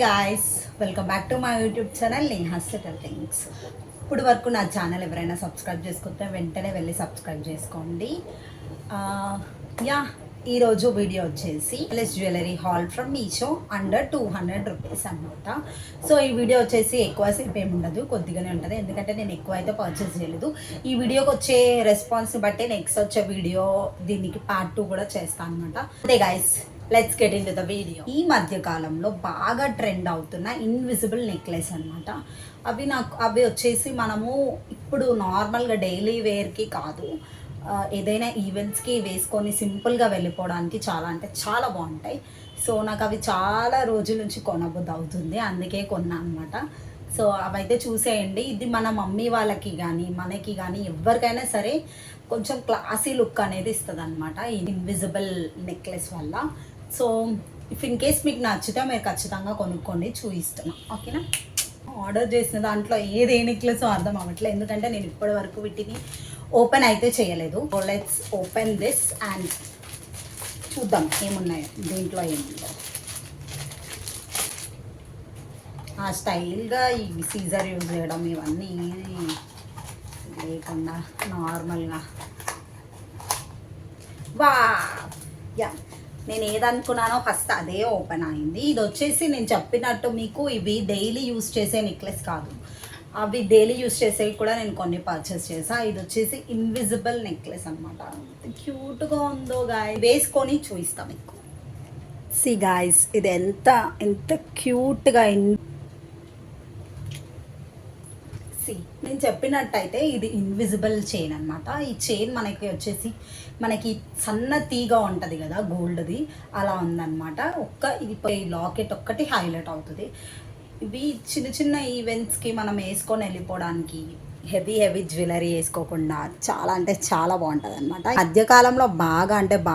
Guys, welcome back to my YouTube channel Neha's little things. ఇప్పుడు వరకు నా ఛానల్ ఎవరైనా సబ్స్క్రైబ్ చేసుకుంటే వెంటనే వెళ్ళి సబ్స్క్రైబ్ చేసుకోండి. యా ఈరోజు వీడియో వచ్చేసి plus jewellery hall from Meesho under 200 rupees అనమాట. సో ఈ వీడియో వచ్చేసి ఎక్కువసేపు ఏమి ఉండదు, కొద్దిగానే ఉంటుంది, ఎందుకంటే నేను ఎక్కువ అయితే పర్చేస్ చేయలేదు. ఈ వీడియోకి వచ్చే రెస్పాన్స్ని బట్టి నెక్స్ట్ వచ్చే వీడియో దీనికి పార్ట్ 2 కూడా చేస్తాను అనమాట. అదే guys, let's get in to the video. ఈ మధ్య కాలంలో బాగా ట్రెండ్ అవుతున్న ఇన్విజిబుల్ నెక్లెస్ అనమాట. అవి వచ్చేసి మనము ఇప్పుడు నార్మల్గా డైలీ వేర్కి కాదు, ఏదైనా ఈవెంట్స్కి వేసుకొని సింపుల్గా వెళ్ళిపోవడానికి చాలా అంటే చాలా బాగుంటాయి. సో నాకు అవి చాలా రోజుల నుంచి కొనబుద్ధి అవుతుంది, అందుకే కొన్నా అనమాట. సో అవైతే చూసేయండి. ఇది మన మమ్మీ వాళ్ళకి కానీ మనకి కానీ ఎవరికైనా సరే కొంచెం క్లాసీ లుక్ అనేది ఇస్తుంది అనమాట ఈ ఇన్విజిబుల్ నెక్లెస్ వల్ల. సో ఇఫ్ ఇన్ కేస్ మీకు నచ్చితే మీరు ఖచ్చితంగా కొనుక్కోండి, చూపిస్తున్నా, ఓకేనా. ఆర్డర్ చేసిన దాంట్లో ఏది నెక్లెస్ అర్థం అవ్వట్లేదు, ఎందుకంటే నేను ఇప్పటి వరకు వీటిని ఓపెన్ అయితే చేయలేదు. లెట్స్ ఓపెన్ దిస్ అండ్ చూద్దాం ఏమున్నాయో దీంట్లో ఏముందో. ఆ స్టైల్గా ఈ సీజర్ యూజ్ చేయడం ఇవన్నీ లేకుండా నార్మల్గా వా యా నేను ఏదనుకున్నానో ఫస్ట్ అదే ఓపెన్ అయింది. ఇది వచ్చేసి నేను చెప్పినట్టు మీకు ఇవి డైలీ యూజ్ చేసే నెక్లెస్ కాదు, అవి డైలీ యూజ్ చేసేవి కూడా నేను కొన్ని పర్చేస్ చేసా. ఇది వచ్చేసి ఇన్విజిబుల్ నెక్లెస్ అనమాట. క్యూట్గా ఉందో గాయస్, వేసుకొని చూపిస్తాం మీకు. సి గాయస్, ఇది ఎంత క్యూట్గా నేను చెప్పినట్టయితే ఇది ఇన్విజిబుల్ చైన్ అనమాట. ఈ చైన్ మనకి వచ్చేసి మనకి సన్న తీగ ఉంటుంది కదా గోల్డ్ది, అలా ఉందన్నమాట. ఇది లాకెట్ ఒక్కటి హైలైట్ అవుతుంది. ఇవి చిన్న చిన్న ఈవెంట్స్కి మనం వేసుకొని వెళ్ళిపోవడానికి, హెవీ జ్యువెలరీ వేసుకోకుండా చాలా అంటే చాలా బాగుంటుంది అనమాట. మధ్యకాలంలో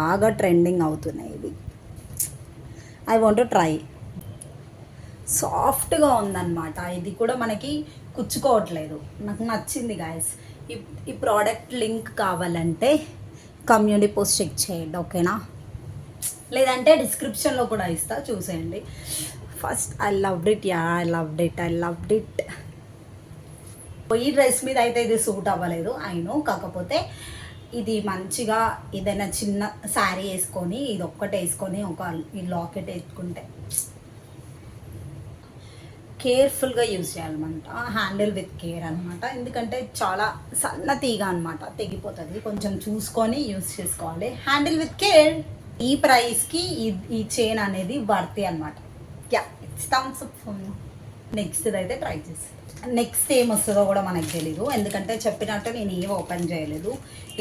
బాగా ట్రెండింగ్ అవుతున్నాయి ఇవి. I want to try. సాఫ్ట్గా ఉందన్నమాట. ఇది కూడా మనకి కుచ్చుకోవట్లేదు, నాకు నచ్చింది గాయస్. ఈ ప్రోడక్ట్ లింక్ కావాలంటే కమ్యూనిటీ పోస్ట్ చెక్ చేయండి, ఓకేనా. లేదంటే డిస్క్రిప్షన్లో కూడా ఇస్తా, చూసేయండి. First I loved it. ఈ డ్రెస్ మీద అయితే ఇది సూట్ అవ్వలేదు, అయినో. కాకపోతే ఇది మంచిగా ఏదైనా చిన్న శారీ వేసుకొని ఇది ఒక్కటి వేసుకొని ఈ లాకెట్ వేసుకుంటే కేర్ఫుల్గా యూజ్ చేయాలన్నమాట. హ్యాండిల్ విత్ కేర్ అనమాట, ఎందుకంటే చాలా సన్న తీగ అనమాట, తెగిపోతుంది. కొంచెం చూసుకొని యూజ్ చేసుకోవాలి, హ్యాండిల్ విత్ కేర్. ఈ ప్రైస్కి ఈ చైన్ అనేది వర్తి అనమాట. Ya, it's thumbs up for me. Next అయితే ట్రై చేస్తాను. నెక్స్ట్ ఏం వస్తుందో కూడా మనకు తెలీదు, ఎందుకంటే చెప్పినట్టు నేను ఏం ఓపెన్ చేయలేదు.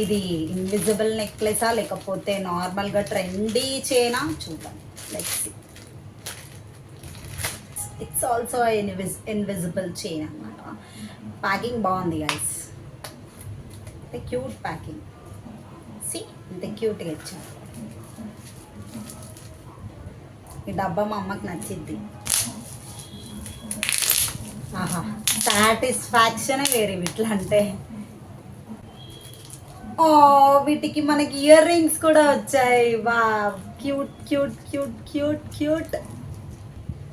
ఇది ఇన్విజిబుల్ నెక్లెసా లేకపోతే నార్మల్గా ట్రెండీ చైనా చూద్దాం. Let's see. It's also invisible chain అనమాట. ప్యాకింగ్ బాగుంది గైస్, క్యూట్ ప్యాకింగ్. సి ఇంత క్యూట్గా ఇచ్చాను. ఈ డబ్బా మా అమ్మకి నచ్చింది. ఆహా, సాటిస్ఫాక్షనే వేరే ఇట్లా అంటే. ఓ, వీటికి మనకి ఇయర్ రింగ్స్ కూడా వచ్చాయి. వా, క్యూట్.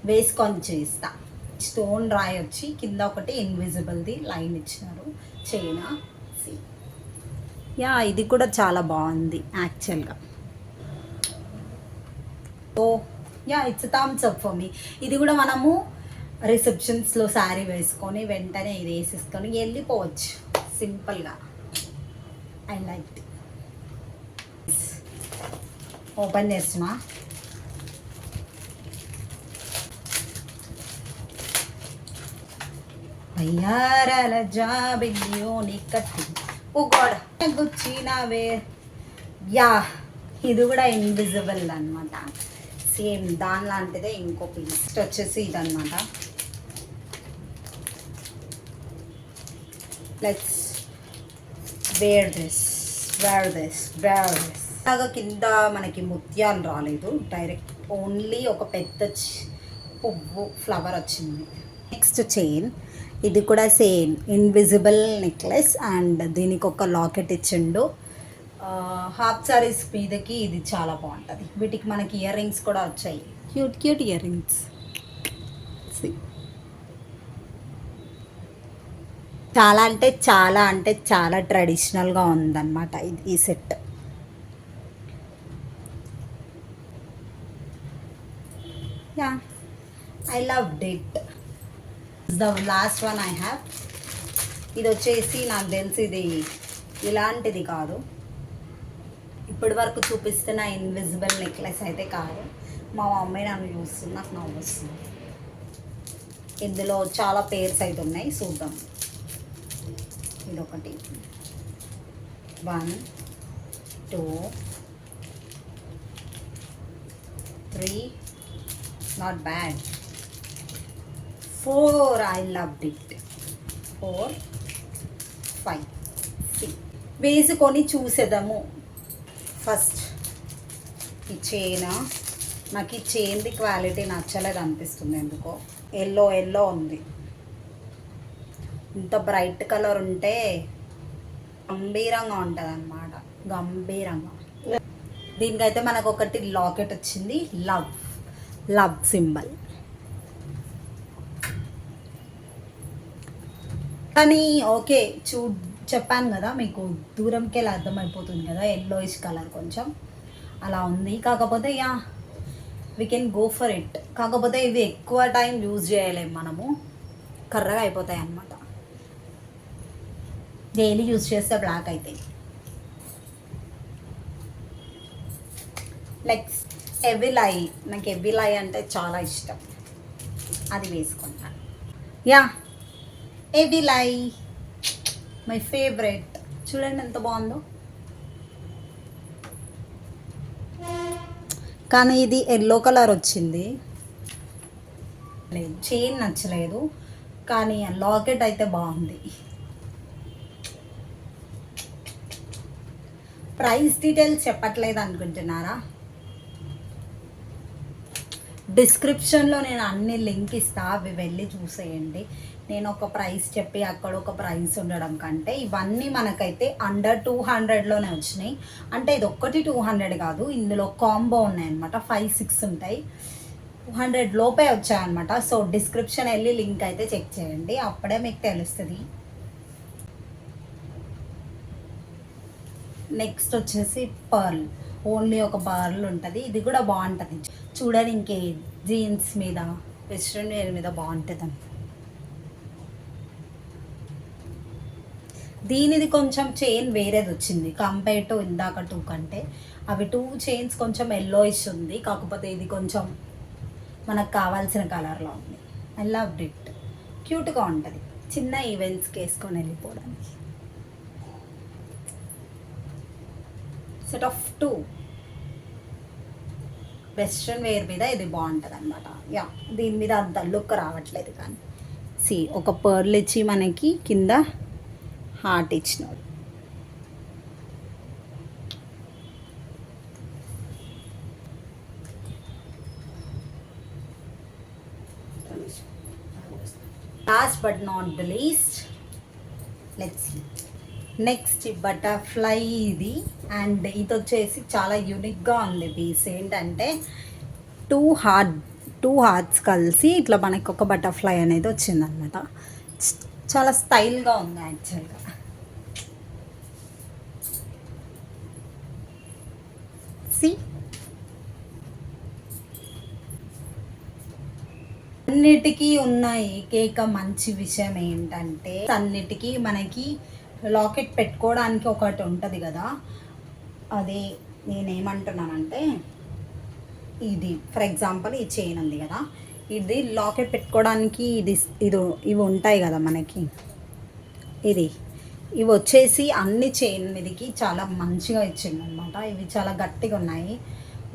వేసుకొని చూస్తా. స్టోన్ రాయి వచ్చి కింద ఒకటి ఇన్విజిబుల్ది లైన్ ఇచ్చినారు చైనా. యా, ఇది కూడా చాలా బాగుంది యాక్చువల్గా. Oh yeah, it's thumbs up for me. ఇది కూడా మనము రిసెప్షన్స్లో శారీ వేసుకొని వెంటనే ఇది వేసేసుకొని వెళ్ళిపోవచ్చు సింపుల్గా. I like it. ఓపెన్ చేస్తున్నా. అయ్యారాల జాబిల్లియోని కట్టి గుచ్చినవే. యా, ఇది కూడా ఇన్విజిబుల్ అనమాట, సేమ్ దాని లాంటిదే. ఇంకో పీస్ వచ్చేసి ఇదనమాట. Let's wear this. అలాగా కింద మనకి ముత్యాలు రాలేదు, డైరెక్ట్ ఓన్లీ ఒక పెద్ద పువ్వు ఫ్లవర్ వచ్చింది. Next chain. ఇది కూడా సేమ్ ఇన్విజిబుల్ నెక్లెస్ అండ్ దీనికి ఒక లాకెట్ ఇచ్చిండు. హాఫ్ సారీస్ మీదకి ఇది చాలా బాగుంటుంది. వీటికి మనకి ఇయర్ రింగ్స్ కూడా వచ్చాయి, క్యూట్ ఇయర్ రింగ్స్. See. చాలా ట్రెడిషనల్గా ఉందన్నమాట ఈ set. Yeah, I loved it. The last one I have. ఇది వచ్చేసి నాకు తెలిసి ఇది ఇలాంటిది కాదు, ఇప్పటి వరకు చూపిస్తున్న ఇన్విజిబుల్ నెక్లెస్ అయితే కాదు. మా మమ్మీ నన్ను చూస్తుంది, నాకు నవ్వు వస్తుంది. ఇందులో చాలా పేర్స్ అయితే ఉన్నాయి, చూద్దాం. ఇదొకటి, 1 2 3, not bad. 4, I loved it. 4 5 6 వేసుకొని చూసేద్దాము. ఫస్ట్ ఈ చైన్, నాకు ఈ చైన్ది క్వాలిటీ నచ్చలేదు అనిపిస్తుంది ఎందుకో. ఎల్లో ఉంది. ఇంత బ్రైట్ కలర్ ఉంటే గంభీరంగా ఉంటుంది అన్నమాట, గంభీరంగా. దీనికైతే మనకు ఒకటి లాకెట్ వచ్చింది, లవ్ సింబల్. కానీ ఓకే, చెప్పాను కదా మీకు, దూరంకి వెళ్ళి అర్థమైపోతుంది కదా, ఎల్లోయిష్ కలర్ కొంచెం అలా ఉంది. కాకపోతే yeah, we can go for it. కాకపోతే ఇవి ఎక్కువ టైం యూజ్ చేయలేము మనము, కర్రగా అయిపోతాయి అన్నమాట. డైలీ యూజ్ చేస్తే బ్లాక్ అవుతాయి. లైక్ ఎవిలై, నాకు ఎవిలై అంటే చాలా ఇష్టం, అది వేసుకుంటాను. యా, ఎవిలై మై ఫేవరెట్. చూడండి ఎంత బాగుందో. కానీ ఇది ఎల్లో కలర్ వచ్చింది, లేదు చైన్ నచ్చలేదు, కానీ లాకెట్ అయితే బాగుంది. ప్రైస్ డీటెయిల్స్ చెప్పట్లేదు అనుకుంటున్నారా? డిస్క్రిప్షన్లో నేను అన్ని లింక్ ఇస్తా, అవి వెళ్ళి చూసేయండి. నేను ఒక ప్రైస్ చెప్పి అక్కడ ఒక ప్రైస్ ఉండడం కంటే ఇవన్నీ మనకైతే అండర్ 200లోనే వచ్చినాయి. అంటే ఇది ఒక్కటి 200 కాదు, ఇందులో కాంబో ఉన్నాయన్నమాట, 5 6 ఉంటాయి. 200 లోపే వచ్చాయన్నమాట. సో డిస్క్రిప్షన్ వెళ్ళి లింక్ అయితే చెక్ చేయండి, అప్పుడే మీకు తెలుస్తుంది. నెక్స్ట్ వచ్చేసి పర్ల్, ఓన్లీ ఒక పర్ల్ ఉంటుంది. ఇది కూడా బాగుంటుంది చూడండి, ఇంకే జీన్స్ మీద, వెస్ట్రన్ వేర్ మీద బాగుంటుంది. దీనిది కొంచెం చైన్ వేరేది వచ్చింది కంపేర్ టు ఇందాక 2 కంటే. అవి 2 చైన్స్ కొంచెం ఎల్లోయిష్ ఉంది, కాకపోతే ఇది కొంచెం మనకు కావాల్సిన కలర్లో ఉంది. I loved it. క్యూట్గా ఉంటుంది చిన్న ఈవెంట్స్కి వేసుకొని వెళ్ళిపోవడానికి. సెట్ ఆఫ్ 2 వెస్ట్రన్ వేర్ మీద ఇది బాగుంటుంది అనమాట. యా, దీని మీద అంత లుక్ రావట్లేదు, కానీ ఒక పర్ల్ ఇచ్చి మనకి కింద హార్ట్ ఇచ్చినాడు. Last but not the least, let's see. Next butterfly ఇది, అండ్ ఇది వచ్చేసి చాలా యూనిక్గా ఉంది పీస్. ఏంటంటే 2 హార్ట్స్ కలిసి ఇట్లా మనకి ఒక బటర్ఫ్లై అనేది వచ్చిందనమాట. చాలా స్టైల్గా ఉంది యాక్చువల్గా. అన్నిటికీ ఉన్న ఏకైక మంచి విషయం ఏంటంటే, అన్నిటికీ మనకి లాకెట్ పెట్టుకోవడానికి ఒకటి ఉంటుంది కదా, అదే నేనేమంటున్నానంటే, ఇది ఫర్ ఎగ్జాంపుల్ ఈ చైన్ ఉంది కదా, ఇది లాకెట్ పెట్టుకోవడానికి ఇవి ఉంటాయి కదా మనకి, ఇవి వచ్చేసి అన్ని చైన్ మీదకి చాలా మంచిగా ఇచ్చింది అనమాట. ఇవి చాలా గట్టిగా ఉన్నాయి,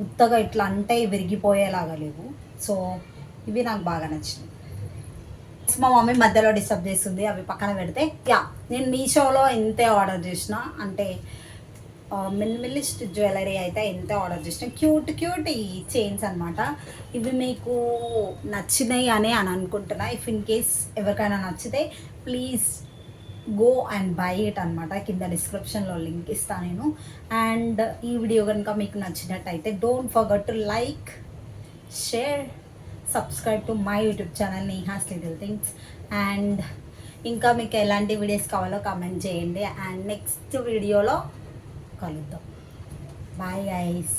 ఉత్తగా ఇట్లా అంటే విరిగిపోయేలాగా లేవు. సో ఇవి నాకు బాగా నచ్చింది. మా మమ్మీ మధ్యలో డిస్టర్బ్ చేస్తుంది, అవి పక్కన పెడితే. యా, నేను మీషోలో ఇంతే ఆర్డర్ చేసిన, అంటే మినిమలిస్ట్ జ్యువెలరీ అయితే ఇంతే ఆర్డర్ చేసిన. క్యూట్ ఈ చైన్స్ అనమాట. ఇవి మీకు నచ్చినాయి అని అనుకుంటున్నా. ఇఫ్ ఇన్ కేస్ ఎవరికైనా నచ్చితే please go and by it అనమాట. కింద డిస్క్రిప్షన్లో లింక్ ఇస్తాను నేను. అండ్ ఈ వీడియో కనుక మీకు నచ్చినట్టయితే don't forget to like, share, subscribe to my YouTube channel Neha's little things. And ఇంకా మీకు ఎలాంటి వీడియోస్ కావాలో కామెంట్ చేయండి. అండ్ నెక్స్ట్ వీడియోలో కలుద్దాం. Bye guys.